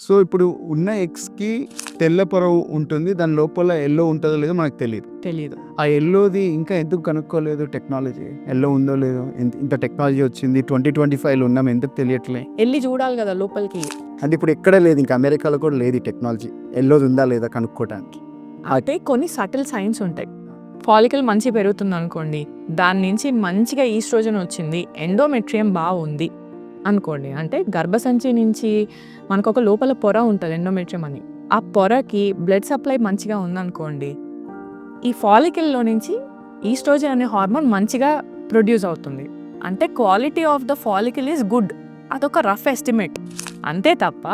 So ఇప్పుడు ఉన్న ఎగ్స్కి తెల్ల పొర ఉంటుంది, దాని లోపల ఎల్లో ఉంటుందో లేదో మనకు తెలియదు. ఆ ఎల్లోది ఇంకా ఎందుకు కనుక్కోలేదు టెక్నాలజీ? ఎల్లో ఉందో లేదో, ఇంత టెక్నాలజీ వచ్చింది 2025లో ఉన్నాం, ఎందుకు తెలియట్లే? వెళ్ళి చూడాలి కదా లోపలికి. అంటే ఇప్పుడు ఎక్కడ లేదు, ఇంకా అమెరికాలో కూడా లేదు ఈ టెక్నాలజీ ఎల్లోది ఉందా లేదా కనుక్కోవడానికి. అయితే కొన్ని సటిల్ సైన్స్ ఉంటాయి. ఫాలికల్ మంచి పెరుగుతుంది అనుకోండి, దాని నుంచి మంచిగా ఈస్ట్రోజన్ వచ్చింది, ఎండోమెట్రియం బాగుంది అనుకోండి, అంటే గర్భసంచి నుంచి మనకు ఒక లోపల పొర ఉంటుంది ఎండోమెట్రియం అని, ఆ పొరకి బ్లడ్ సప్లై మంచిగా ఉందనుకోండి, ఈ ఫాలికల్లో నుంచి ఈస్ట్రోజన్ అనే హార్మోన్ మంచిగా ప్రొడ్యూస్ అవుతుంది. అంటే quality of the follicle is good. అదొక రఫ్ ఎస్టిమేట్ అంతే తప్ప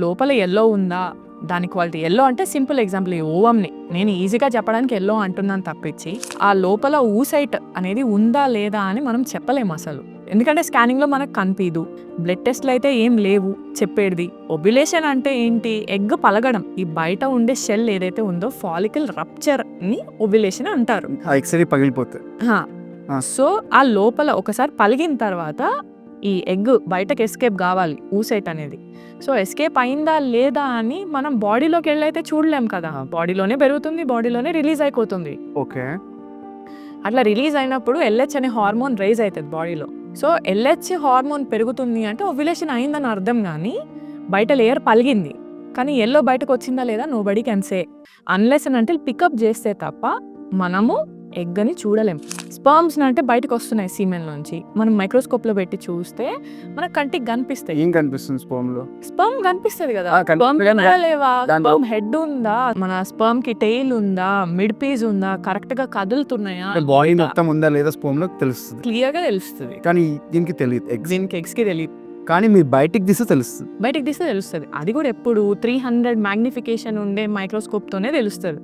లోపల ఎల్లో ఉందా దాని క్వాలిటీ. ఎల్లో అంటే సింపుల్ ఎగ్జాంపుల్, ఈ ఓవంని నేను ఈజీగా చెప్పడానికి ఎల్లో అంటున్నాను తప్పించి ఆ లోపల ఊసైట్ అనేది ఉందా లేదా అని మనం చెప్పలేము అసలు, ఎందుకంటే స్కానింగ్లో మనకు కనిపించదు. బ్లడ్ టెస్ట్లు అయితే ఏం లేవు చెప్పేది. ఓవ్యులేషన్ అంటే ఏంటి? ఎగ్ పలగడం. ఈ బయట ఉండే షెల్ ఏదైతే ఉందో ఫాలికల్ రప్చర్ని ఓవ్యులేషన్ అంటారు. ఎక్స్రే పగిలిపోతుంది. సో ఆ లోపల ఒకసారి పలిగిన తర్వాత ఈ ఎగ్ బయటకు ఎస్కేప్ కావాలి, ఊసైట్ అనేది. సో ఎస్కేప్ అయిందా లేదా అని మనం బాడీలోకి వెళ్ళైతే చూడలేం కదా, బాడీలోనే పెరుగుతుంది, బాడీలోనే రిలీజ్ అయిపోతుంది. ఓకే, అట్లా రిలీజ్ అయినప్పుడు ఎల్హెచ్ అనే హార్మోన్ రైజ్ అవుతుంది బాడీలో. సో ఎల్హెచ్ హార్మోన్ పెరుగుతుంది అంటే ఓవ్యులేషన్ అయిందని అర్థం. కానీ బయట లేయర్ పలిగింది, కానీ ఎల్లో బయటకు వచ్చిందా లేదా నోబడీ కెన్ సే, అన్లెస్ అని అంటే పికప్ చేస్తే తప్ప మనము ఎగ్ అని చూడలేం. స్పర్మ్స్ అంటే బయటకు వస్తున్నాయి సీమెన్ నుంచి, మనం మైక్రోస్కోప్ లో పెట్టి చూస్తే మన కంటికి కనిపిస్తాయి. ఏం కనిపిస్తుంది స్పర్మ్ లో? స్పర్మ్ కనిపిస్తుంది కదా, కనిపిస్తుంది స్పర్మ్ కానీ లేవా, దాంట్లో- స్పర్మ్ హెడ్ ఉందా, మన స్పర్మ్ కి టెయిల్ ఉందా, మిడ్ పీస్ ఉందా, కరెక్ట్ గా కదులుతున్నాయా, బాడీ మొత్తం ఉందా లేదా స్పర్మ్ లో తెలుస్తుంది, క్లియర్ గా తెలుస్తుంది. కానీ దీనికి తెలియదు. దీనికి ఎగ్స్ కి తెలియదు, కానీ మీరు బయటికి తీస్తే తెలుస్తుంది. బయటకు తీస్తే తెలుస్తుంది. అది కూడా ఎప్పుడు 300 మ్యాగ్నిఫికేషన్ ఉండే మైక్రోస్కోప్ తోనే తెలుస్తుంది.